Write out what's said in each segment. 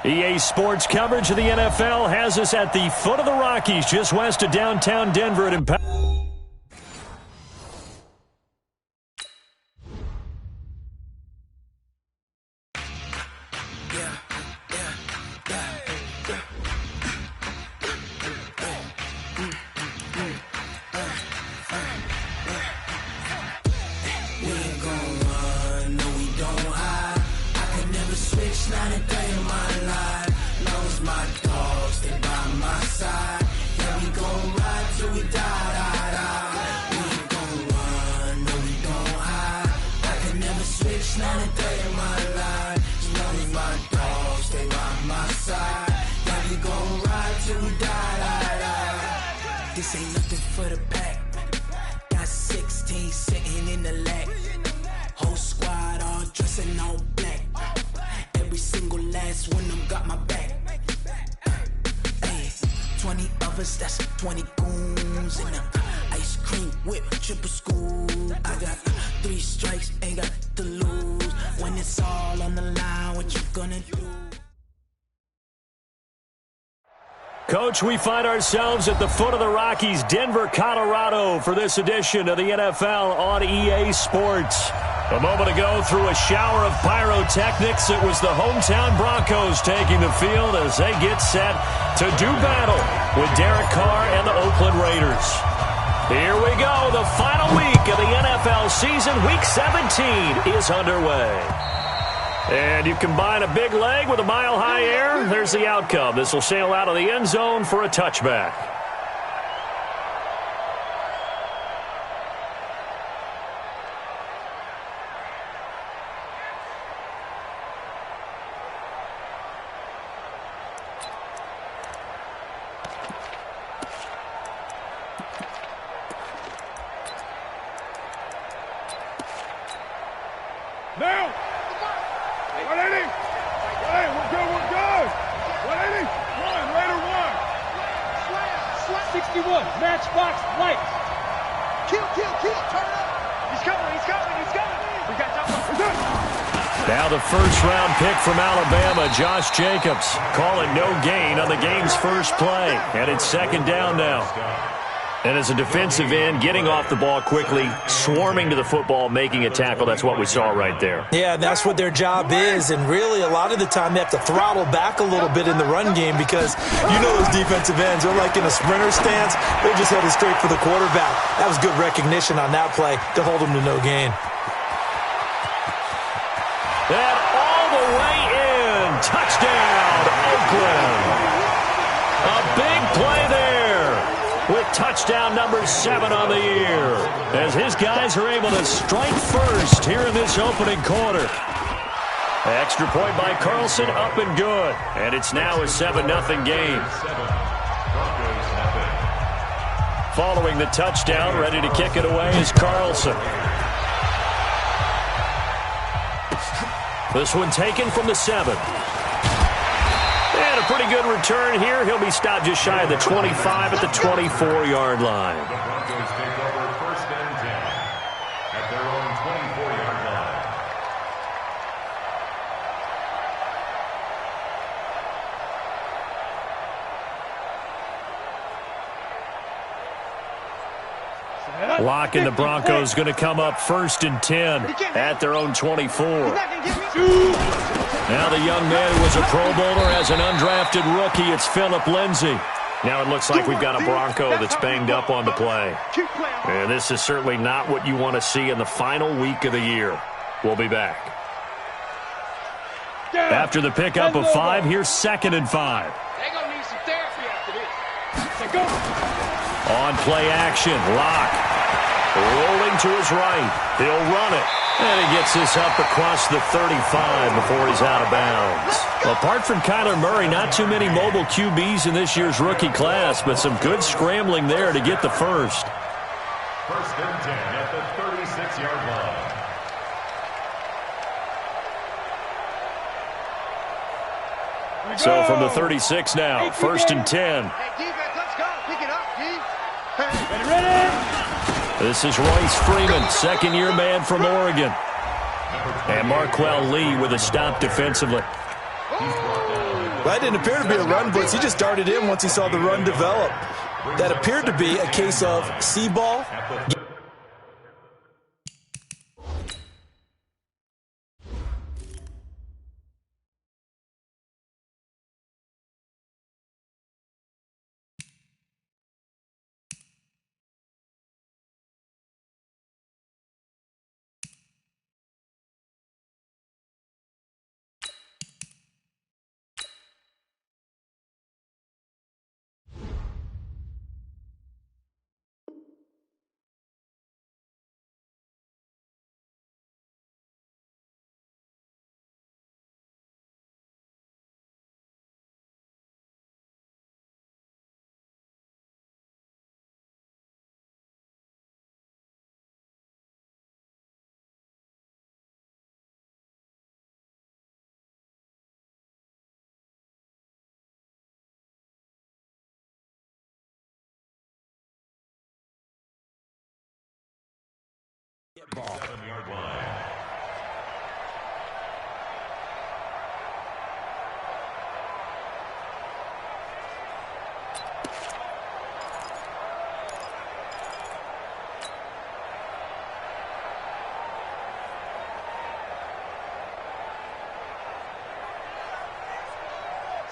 EA Sports coverage of the NFL has us at the foot of the Rockies, just west of downtown Denver at Impact. This ain't nothing for the pack. Got 16 sitting in the lap. Whole squad all dressing all black. Every single last one of them got my back. Hey, 20 of us, that's 20 goons in the ice cream whip, triple school. I got 3 strikes, ain't got to lose. When it's all on the line, what you gonna do? Coach, we find ourselves at the foot of the Rockies, Denver, Colorado, for this edition of the NFL on EA Sports. A moment ago, through a shower of pyrotechnics, it was the hometown Broncos taking the field as they get set to do battle with Derek Carr and the Oakland Raiders. Here we go. The final week of the NFL season, Week 17, is underway. And you combine a big leg with a mile-high air, there's the outcome. This will sail out of the end zone for a touchback. Now! 180! Hey, we're good, we're good! 180! One, Raider one! 61, matchbox, light. Kill, turn up! He's coming! We got that. Now the first-round pick from Alabama, Josh Jacobs, calling no gain on the game's first play. And it's second down now. And as a defensive end, getting off the ball quickly, swarming to the football, making a tackle, that's what we saw right there. Yeah, that's what their job is, and really a lot of the time they have to throttle back a little bit in the run game because you know those defensive ends, they're like in a sprinter stance. They're just headed straight for the quarterback. That was good recognition on that play to hold them to no gain. And all the way in. Touchdown, Oakland. A big play there with touchdown number 7 on the year, as his guys are able to strike first here in this opening quarter. Extra point by Carlson, up and good. And it's now a 7-0 game. Following the touchdown, ready to kick it away is Carlson. This one taken from the 7. And a pretty good return here. He'll be stopped just shy of the 25 at the 24-yard line. The Broncos take over first and 10 at their own 24-yard line. Lock and the Broncos going to come up first and 10 at their own 24. Now the young man who was a Pro Bowler as an undrafted rookie, it's Phillip Lindsay. Now it looks like we've got a Bronco that's banged up on the play. And this is certainly not what you want to see in the final week of the year. We'll be back. After the pickup of 5, here's 2nd and 5. They're going to need some therapy after this. On play action, Locke rolling to his right. He'll run it. And he gets this up across the 35 before he's out of bounds. Apart from Kyler Murray, not too many mobile QBs in this year's rookie class, but some good scrambling there to get the first. First and 10 at the 36-yard line. So from the 36 now, first and 10. Hey, defense, let's go. Pick it up, D. Ready? This is Royce Freeman, second-year man from Oregon. And Marquell Lee with a stop defensively. He's brought down at the That didn't appear to be a run blitz. He just darted in once he saw the run develop. That appeared to be a case of see ball. Ball. 7-yard line.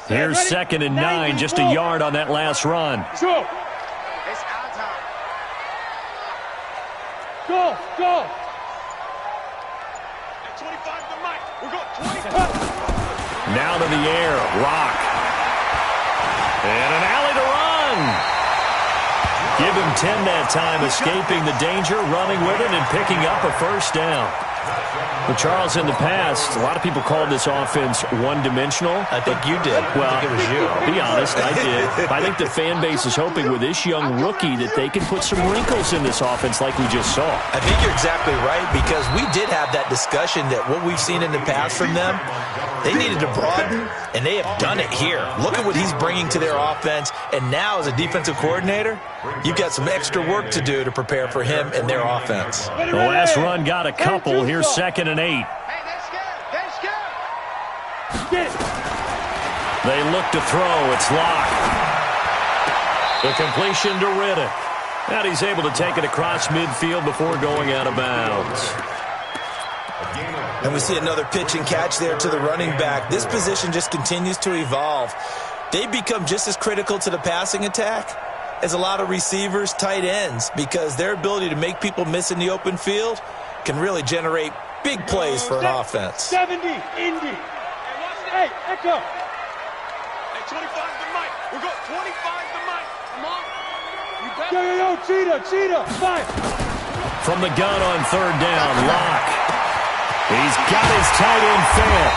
Here's 2nd and 9, just a yard on that last run. Let's go. It's our time. Go, go. At 25 to Mike. We're going 25. Now to the air, Rock. And an alley to run. Give him 10 that time, escaping the danger, running with it, and picking up a first down. Well, Charles, in the past, a lot of people called this offense one-dimensional. I think you did. Well, I think it was you. Be honest, I did. I think the fan base is hoping with this young rookie that they can put some wrinkles in this offense like we just saw. I think you're exactly right, because we did have that discussion that what we've seen in the past from them, they needed to broaden, and they have done it here. Look at what he's bringing to their offense, and now as a defensive coordinator, you've got some extra work to do to prepare for him and their offense. The last run got a couple. Here's 2nd and 8. Hey, that's good. That's good. Get it. They look to throw. It's Locke. The completion to Riddick. And he's able to take it across midfield before going out of bounds. And we see another pitch and catch there to the running back. This position just continues to evolve. They become just as critical to the passing attack as a lot of receivers, tight ends, because their ability to make people miss in the open field can really generate big plays for an offense. 70, Indy. Hey, Echo. Hey, 25 to Mike. We're going 25 to Mike. Come on. Yo, Cheetah, fire. From the gun on 3rd down, Locke. He's got his tight end fair.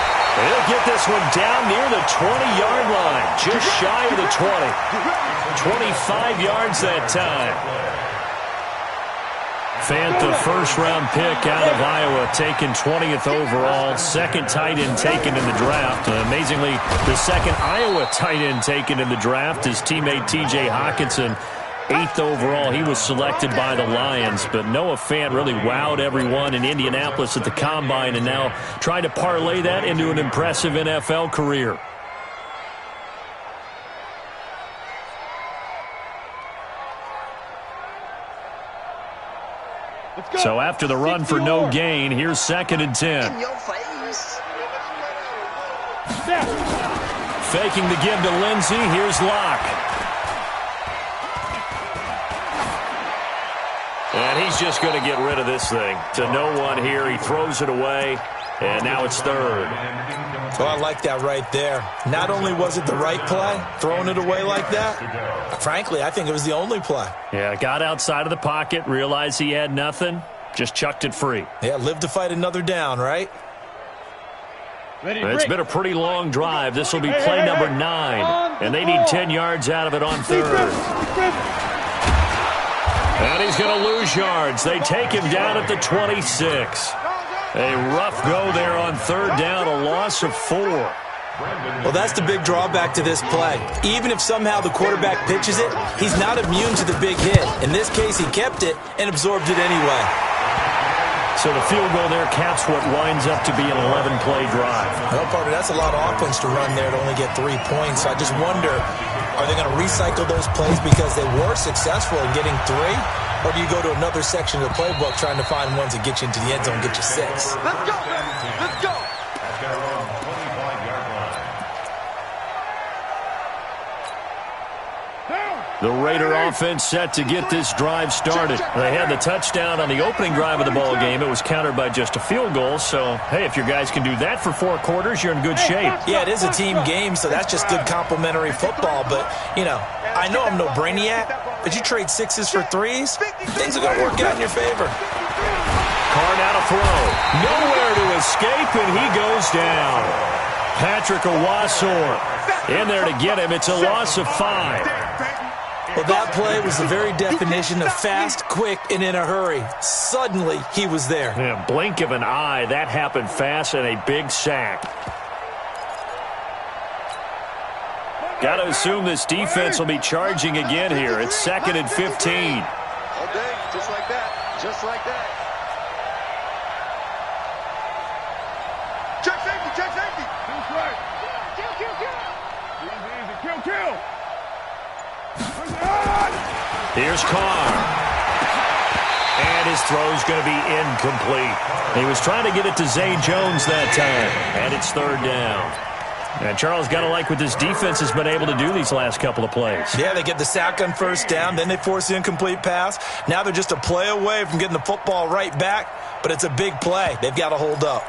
He'll get this one down near the 20-yard line, just shy of the 20. 25 yards that time. Fant, the first-round pick out of Iowa, taken 20th overall, 2nd tight end taken in the draft. Amazingly, the 2nd Iowa tight end taken in the draft, his teammate T.J. Hawkinson, 8th overall. He was selected by the Lions, but Noah Fant really wowed everyone in Indianapolis at the Combine, and now trying to parlay that into an impressive NFL career. So after the run for no gain, here's 2nd and 10. In your face. Faking the give to Lindsey. Here's Locke. And he's just going to get rid of this thing. To no one here. He throws it away. And now it's 3rd. Well, I like that right there. Not only was it the right play, throwing it away like that, frankly, I think it was the only play. Yeah, got outside of the pocket, realized he had nothing, just chucked it free. Yeah, live to fight another down, right? It's been a pretty long drive. This will be play number 9. And they need 10 yards out of it on 3rd. And he's going to lose yards. They take him down at the 26. A rough go there on 3rd down, a loss of 4. Well, that's the big drawback to this play. Even if somehow the quarterback pitches it, he's not immune to the big hit. In this case, he kept it and absorbed it anyway. So the field goal there caps what winds up to be an 11-play drive. Well, partner, that's a lot of offense to run there to only get 3 points. I just wonder, are they going to recycle those plays because they were successful in getting 3? Or do you go to another section of the playbook trying to find ones that get you into the end zone and get you 6? Let's go, man. Let's go. At their own 25-yard line. The Raider offense set to get this drive started. They had the touchdown on the opening drive of the ball game. It was countered by just a field goal. So, hey, if your guys can do that for 4 quarters, you're in good shape. Yeah, it is a team game, so that's just good complimentary football. But, you know I'm no brainiac, but you trade 6s for 3s, things are going to work out in your favor. Carr now to throw. Nowhere to escape, and he goes down. Patrick Owasor in there to get him. It's a loss of 5. Well, that play was the very definition of fast, quick, and in a hurry. Suddenly, he was there. Yeah, blink of an eye. That happened fast and a big sack. Got to assume this defense will be charging again here. It's 2nd and 15. All day, just like that. Just like that. Check safety, check safety. That's right. Easy. Kill. Here's Carr. And his throw's going to be incomplete. He was trying to get it to Zay Jones that time. And it's 3rd down. And Charles, got to like what this defense has been able to do these last couple of plays. Yeah, they get the sack on 1st down, then they force the incomplete pass. Now they're just a play away from getting the football right back, but it's a big play. They've got to hold up.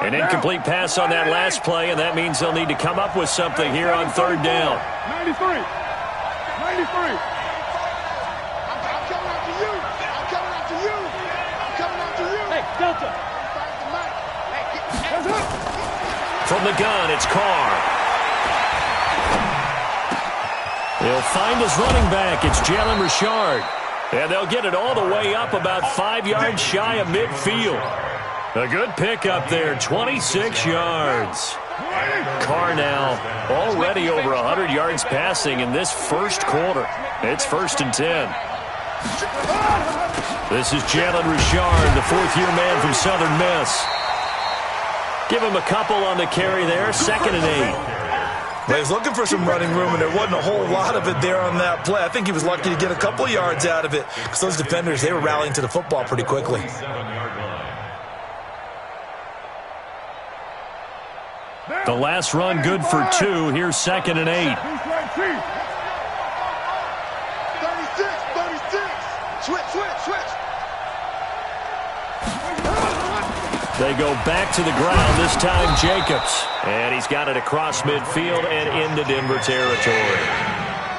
An incomplete pass on that last play, and that means they'll need to come up with something here on 3rd down. 93. I'm coming after you. I'm coming after you. I'm coming after you. Hey, Delta. From the gun, it's Carr. He'll find his running back. It's Jalen Richard. And they'll get it all the way up about 5 yards shy of midfield. A good pickup there, 26 yards. Carr now already over 100 yards passing in this first quarter. It's 1st and 10. This is Jalen Richard, the 4th-year man from Southern Miss. Give him a couple on the carry there, 2nd and 8. Well, he was looking for some running room, and there wasn't a whole lot of it there on that play. I think he was lucky to get a couple yards out of it because those defenders, they were rallying to the football pretty quickly. 7-yard line. The last run good for 2. Here's 2nd and 8. 36. Switch. They go back to the ground, this time Jacobs. And he's got it across midfield and into Denver territory.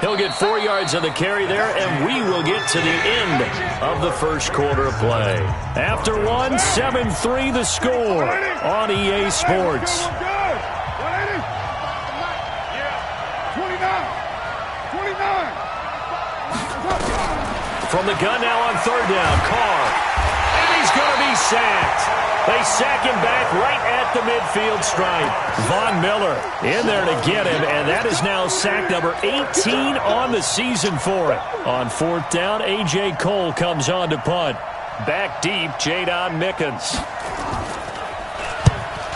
He'll get 4 yards on the carry there, and we will get to the end of the first quarter of play. After 7-3 the score on EA Sports. 29. From the gun now on 3rd down, Carr. And he's going to be sacked. They sack him back right at the midfield stripe. Von Miller in there to get him, and that is now sack number 18 on the season for it. On 4th down, A.J. Cole comes on to punt. Back deep, Jadon Mickens.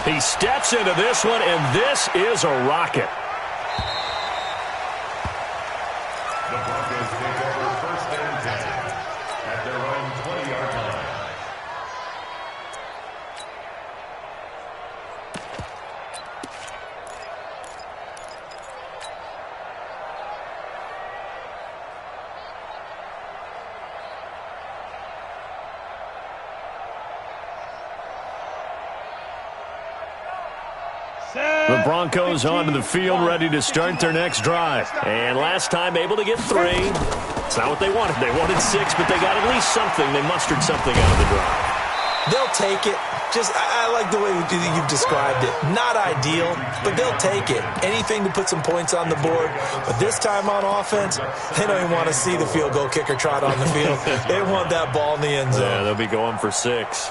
He steps into this one, and this is a rocket. The Broncos take over 1st and 10 at their own 20-yard line. The Broncos onto the field, ready to start their next drive. And last time able to get 3. It's not what they wanted. They wanted 6, but they got at least something. They mustered something out of the drive. They'll take it. I like the way you've described it. Not ideal, but they'll take it. Anything to put some points on the board. But this time on offense, they don't even want to see the field goal kicker trot on the field. They want that ball in the end zone. Yeah, they'll be going for 6.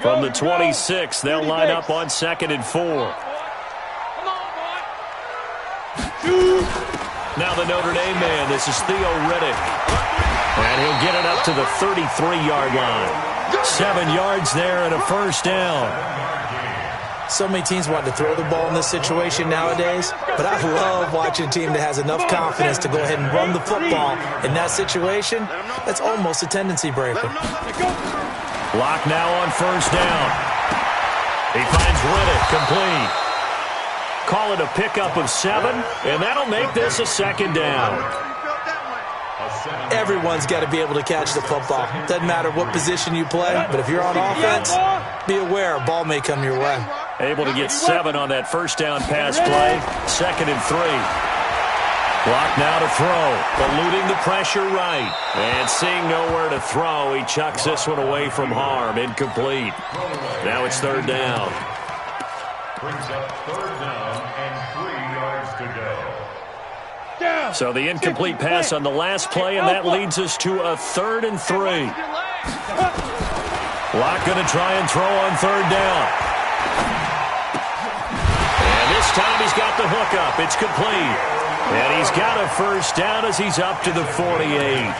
From the 26, they'll line up on 2nd and 4. Now the Notre Dame man, this is Theo Riddick. And he'll get it up to the 33-yard line. 7 yards there and a first down. So many teams want to throw the ball in this situation nowadays, but I love watching a team that has enough confidence to go ahead and run the football. In that situation, that's almost a tendency breaker. Lock now on first down. He finds Riddick complete. Call it a pickup of 7, and that'll make this a 2nd down. Everyone's got to be able to catch the football. Doesn't matter what position you play, but if you're on offense, be aware a ball may come your way. Able to get 7 on that first down pass play. 2nd and 3. Block now to throw. Eluding the pressure right. And seeing nowhere to throw, he chucks this one away from harm. Incomplete. Now it's 3rd down. Brings up 3rd down and 3 yards to go. So the incomplete pass on the last play, and that leads us to a 3rd and 3. Locke going to try and throw on 3rd down. And this time he's got the hook up. It's complete. And he's got a first down as he's up to the 48.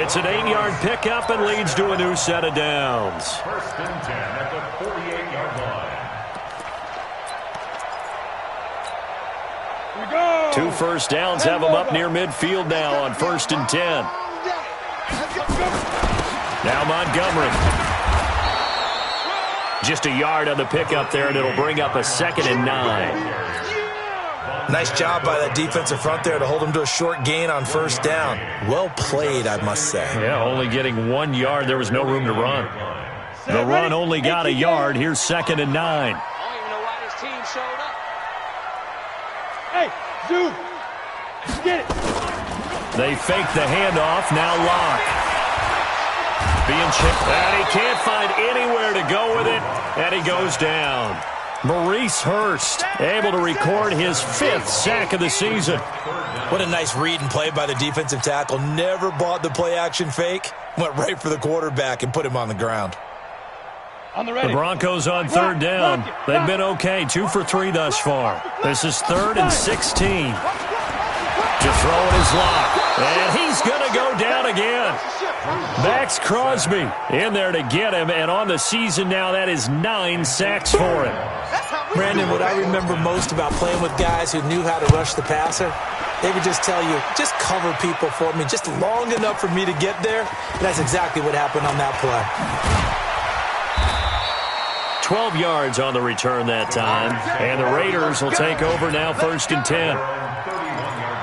It's an 8-yard pickup and leads to a new set of downs. 1st and 10 at the 48-yard line. 2 first downs have him up near midfield now on 1st and 10. Now Montgomery. Just a yard on the pickup there, and it'll bring up a 2nd and 9. Nice job by that defensive front there to hold him to a short gain on 1st down. Well played, I must say. Yeah, only getting 1 yard. There was no room to run. The run only got a yard. Here's 2nd and 9. I don't even know why this team showed up. Hey, dude, get it. They fake the handoff. Now Locke. Being chipped. And he can't find anywhere to go with it. And he goes down. Maurice Hurst able to record his 5th sack of the season. What a nice read and play by the defensive tackle. Never bought the play-action fake. Went right for the quarterback and put him on the ground. The Broncos on 3rd down. They've been okay. 2 for 3 thus far. This is 3rd and 16. Just throwing his lock. And he's going to go down again. Max Crosby in there to get him. And on the season now, that is 9 sacks for him. Brandon, what I remember most about playing with guys who knew how to rush the passer, they would just tell you, just cover people for me, just long enough for me to get there. And that's exactly what happened on that play. 12 yards on the return that time. And the Raiders will take over now 1st and 10.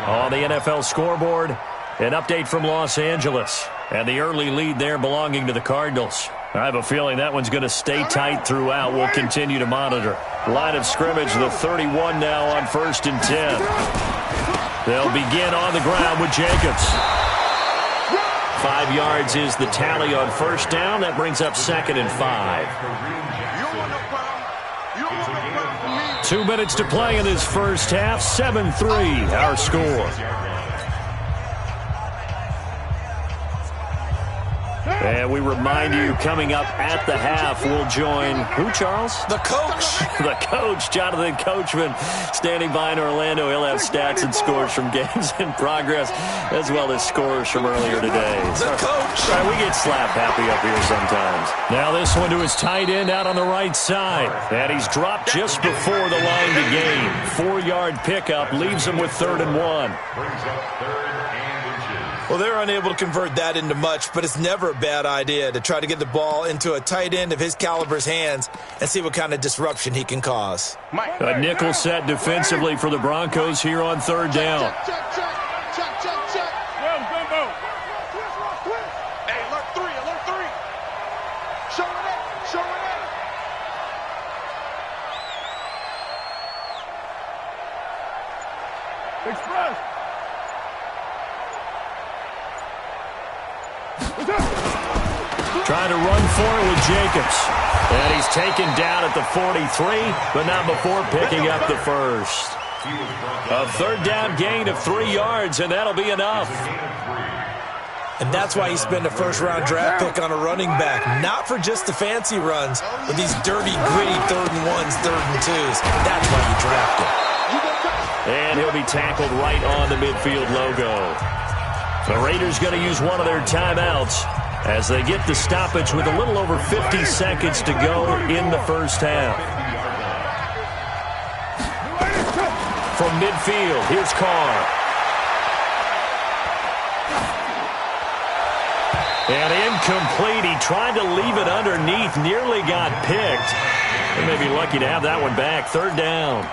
On the NFL scoreboard, an update from Los Angeles. And the early lead there belonging to the Cardinals. I have a feeling that one's going to stay tight throughout. We'll continue to monitor. Line of scrimmage, the 31 now on 1st and 10. They'll begin on the ground with Jacobs. 5 yards is the tally on 1st down. That brings up 2nd and 5. 2 minutes to play in this first half. 7-3 our score. And we remind you, coming up at the half, we'll join who, Charles? The coach. The coach, Jonathan Coachman, standing by in Orlando. He'll have stats and scores from games in progress, as well as scores from earlier today. The coach. Right, we get slap happy up here sometimes. Now this one to his tight end out on the right side. And he's dropped just before the line to gain. 4-yard pickup leaves him with 3rd and 1. Brings up 3rd and inches. Well, they're unable to convert that into much, but it's never a bad idea to try to get the ball into a tight end of his caliber's hands and see what kind of disruption he can cause. A nickel set defensively for the Broncos here on 3rd down. Hey, alert 3. Show it up. Express. Trying to run for it with Jacobs. And he's taken down at the 43, but not before picking up the first. A 3rd down gain of 3 yards, and that'll be enough. And that's why you spend a first-round draft pick on a running back. Not for just the fancy runs, but these dirty, gritty 3rd and 1s, 3rd and 2s. That's why you draft him. And he'll be tackled right on the midfield logo. The Raiders going to use one of their timeouts as they get the stoppage with a little over 50 seconds to go in the first half. From midfield, here's Carr. And incomplete. He tried to leave it underneath, nearly got picked. They may be lucky to have that one back. 3rd down.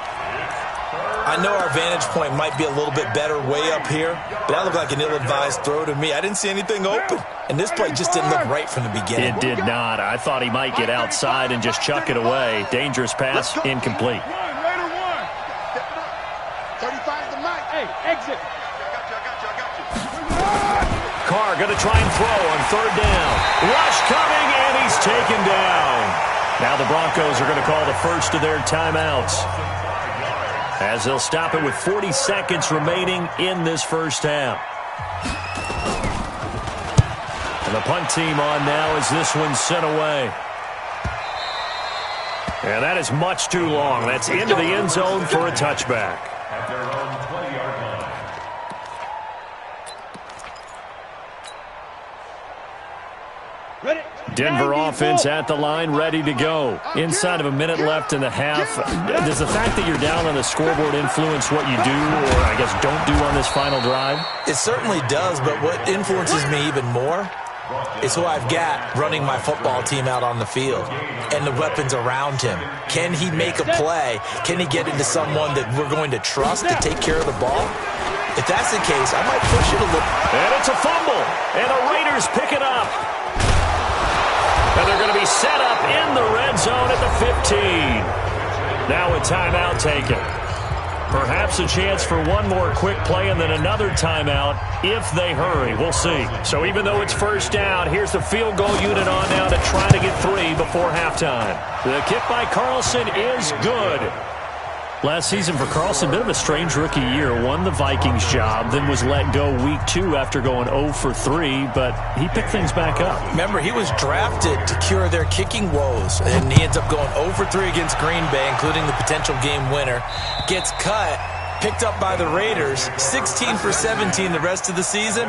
I know our vantage point might be a little bit better way up here, but that looked like an ill-advised throw to me. I didn't see anything open, and this play just didn't look right from the beginning. It did not. I thought he might get outside and just chuck it away. Dangerous pass, incomplete. 35 the mic. Hey, exit. Carr going to try and throw on 3rd down. Rush coming, and he's taken down. Now the Broncos are going to call the first of their timeouts, as they'll stop it with 40 seconds remaining in this first half. And the punt team on now as this one's sent away. And that is much too long. That's into the end zone for a touchback. At their own 20-yard line. Denver offense at the line, ready to go. Inside of a minute left in the half. Does the fact that you're down on the scoreboard influence what you do, or I guess don't do on this final drive? It certainly does, but what influences me even more is who I've got running my football team out on the field and the weapons around him. Can he make a play? Can he get into someone that we're going to trust to take care of the ball? If that's the case, I might push it a little. And it's a fumble, and the Raiders pick it up. And they're going to be set up in the red zone at the 15. Now a timeout taken. Perhaps a chance for one more quick play and then another timeout if they hurry. We'll see. So even though it's first down, here's the field goal unit on now to try to get 3 before halftime. The kick by Carlson is good. Last season for Carlson, bit of a strange rookie year. Won the Vikings job, then was let go week 2 after going 0 for 3, but he picked things back up. Remember, he was drafted to cure their kicking woes, and he ends up going 0 for 3 against Green Bay, including the potential game winner. Gets cut, picked up by the Raiders, 16 for 17 the rest of the season.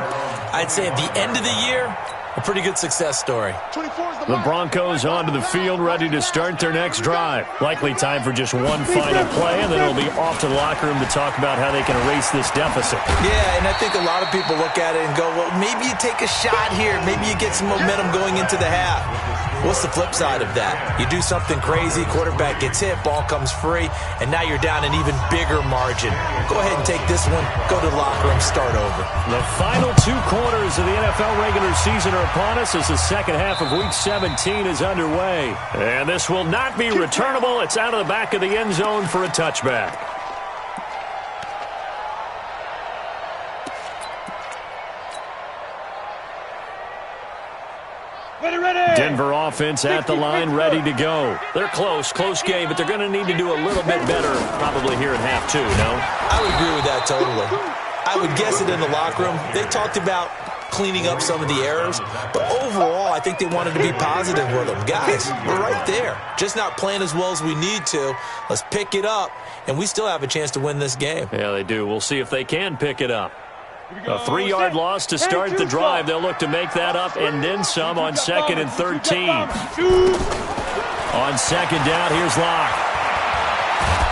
I'd say at the end of the year, a pretty good success story. The Broncos onto the field, ready to start their next drive. Likely time for just one final play, and then it'll be off to the locker room to talk about how they can erase this deficit. Yeah, and I think a lot of people look at it and go, well, maybe you take a shot here. Maybe you get some momentum going into the half. What's the flip side of that? You do something crazy, quarterback gets hit, ball comes free, and now you're down an even bigger margin. Go ahead and take this one, go to the locker room, start over. The final 2 quarters of the NFL regular season are upon us as the second half of Week 17 is underway. And this will not be returnable. It's out of the back of the end zone for a touchback. Denver offense at the line, ready to go. They're close game, but they're going to need to do a little bit better probably here in half 2, no? I would agree with that totally. I would guess it in the locker room. They talked about cleaning up some of the errors, but overall, I think they wanted to be positive with them. Guys, we're right there. Just not playing as well as we need to. Let's pick it up, and we still have a chance to win this game. Yeah, they do. We'll see if they can pick it up. A 3-yard loss to start the drive. They'll look to make that up and then some on 2nd and 13. On 2nd down, here's Locke.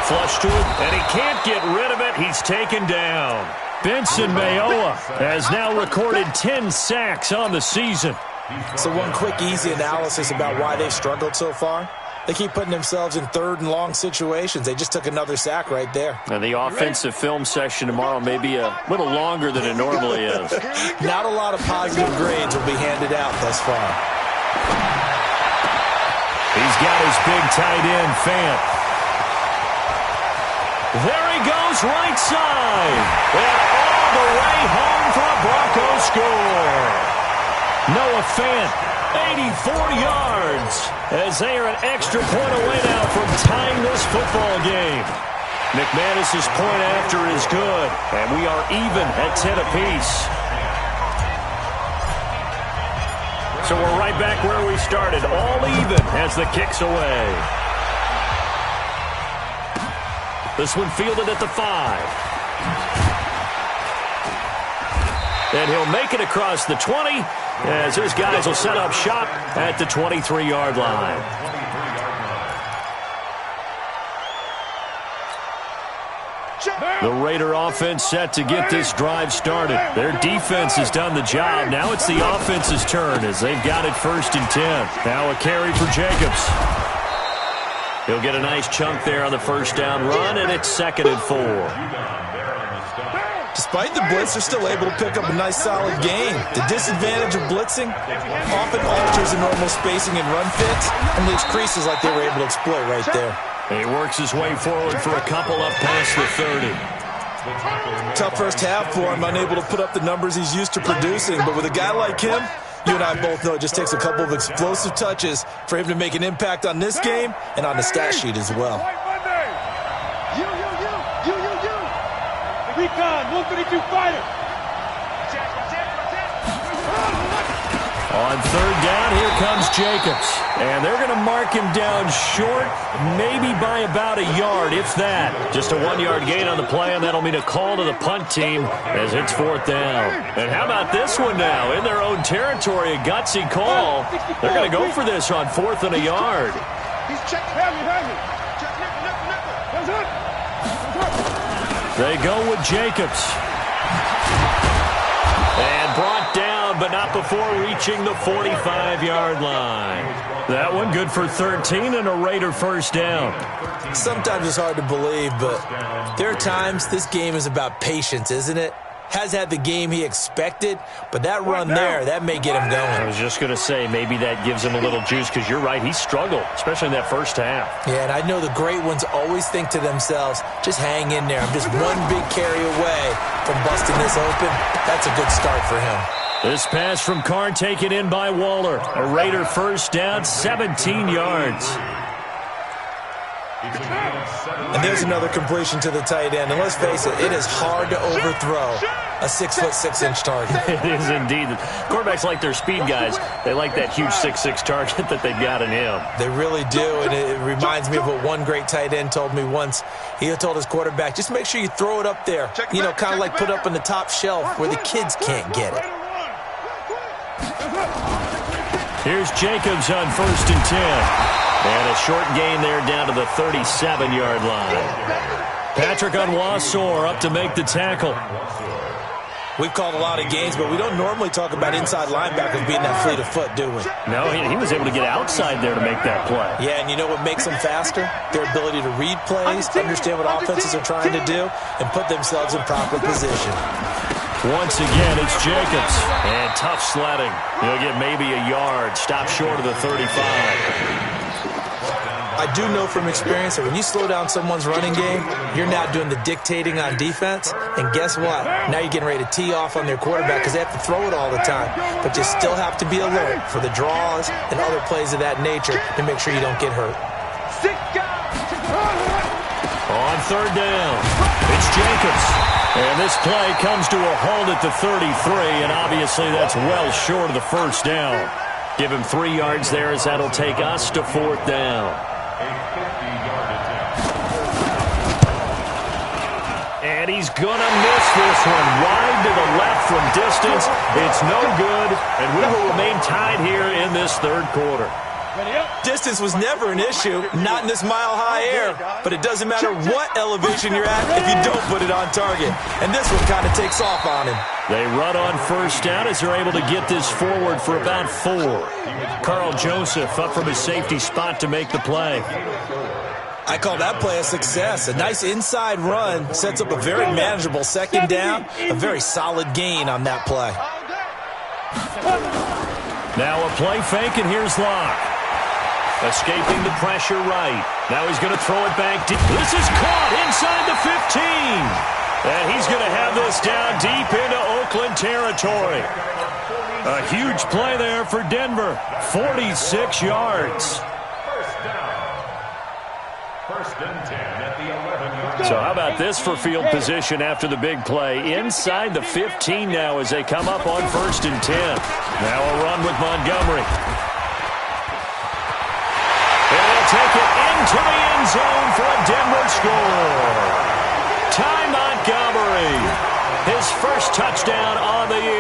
Flush to it, and he can't get rid of it. He's taken down. Benson Mayowa has now recorded 10 sacks on the season. So one quick, easy analysis about why they've struggled so far. They keep putting themselves in 3rd and long situations. They just took another sack right there. And the offensive film session tomorrow may be a little longer than it normally is. Not a lot of positive grades will be handed out thus far. He's got his big tight end, Fant. There he goes, right side. And all the way home for a Broncos score. Noah Fant, 84 yards, as they are an extra point away now from tying this football game. McManus's point after is good, and we are even at 10 apiece. So we're right back where we started, all even as the kick's away. This one fielded at the 5. And he'll make it across the 20 as his guys will set up shop at the 23-yard line. The Raider offense set to get this drive started. Their defense has done the job. Now it's the offense's turn as they've got it 1st and 10. Now a carry for Jacobs. He'll get a nice chunk there on the first down run, and it's 2nd and 4. Despite the blitz, they're still able to pick up a nice solid gain. The disadvantage of blitzing often alters the normal spacing and run fits and leaves creases like they were able to exploit right there. He works his way forward for a couple up past the 30. Tough first half for him, unable to put up the numbers he's used to producing. But with a guy like him, you and I both know it just takes a couple of explosive touches for him to make an impact on this game and on the stat sheet as well. Recon, 132 fighter. On 3rd down, here comes Jacobs. And they're going to mark him down short, maybe by about a yard, if that. Just a 1-yard gain on the play, and that'll mean a call to the punt team as it's 4th down. And how about this one now? In their own territory, a gutsy call. They're going to go for this on 4th and a yard. He's checking. Heavy. They go with Jacobs. And brought down, but not before reaching the 45-yard line. That one good for 13 and a Raider first down. Sometimes it's hard to believe, but there are times this game is about patience, isn't it? Has had the game he expected, but that run there, that may get him going. I was just going to say, maybe that gives him a little juice, because you're right, he struggled, especially in that first half. Yeah, and I know the great ones always think to themselves, just hang in there. I'm just one big carry away from busting this open. That's a good start for him. This pass from Carr taken in by Waller. A Raider first down, 17 yards. And there's another completion to the tight end. And let's face it, it is hard to overthrow a 6'6" target. It is indeed. Quarterbacks like their speed guys. They like that huge 6'6" target that they've got in him. They really do, and it reminds me of what one great tight end told me once. He told his quarterback, just make sure you throw it up there. You know, kind of like put it up on the top shelf where the kids can't get it. Here's Jacobs on 1st and 10. And a short gain there down to the 37-yard line. Patrick Onwuasor up to make the tackle. We've called a lot of games, but we don't normally talk about inside linebackers being that fleet of foot, do we? No, he was able to get outside there to make that play. Yeah, and you know what makes them faster? Their ability to read plays, understand what offenses are trying to do, and put themselves in proper position. Once again, it's Jacobs. And tough sledding. He'll get maybe a yard. Stop short of the 35. I do know from experience that when you slow down someone's running game, you're now doing the dictating on defense. And guess what? Now you're getting ready to tee off on their quarterback because they have to throw it all the time. But you still have to be alert for the draws and other plays of that nature to make sure you don't get hurt. On 3rd down, it's Jacobs. And this play comes to a halt at the 33, and obviously that's well short of the first down. Give him 3 yards there as that'll take us to 4th down. And he's going to miss this one. Wide to the left from distance. It's no good, and we will remain tied here in this 3rd quarter. Distance was never an issue, not in this mile-high air. But it doesn't matter what elevation you're at if you don't put it on target. And this one kind of takes off on him. They run on 1st down as they're able to get this forward for about 4. Carl Joseph up from his safety spot to make the play. I call that play a success. A nice inside run sets up a very manageable 2nd down, a very solid gain on that play. Now a play fake, and here's Locke. Escaping the pressure right. Now he's going to throw it back deep. This is caught inside the 15. And he's going to have this down deep into Oakland territory. A huge play there for Denver. 46 yards. First and 10 at the 11-yard So how about this for field position after the big play? Inside the 15 now as they come up on 1st and 10. Now a run with Montgomery. And they'll take it into the end zone for a Denver score. Ty Montgomery, his first touchdown on the year.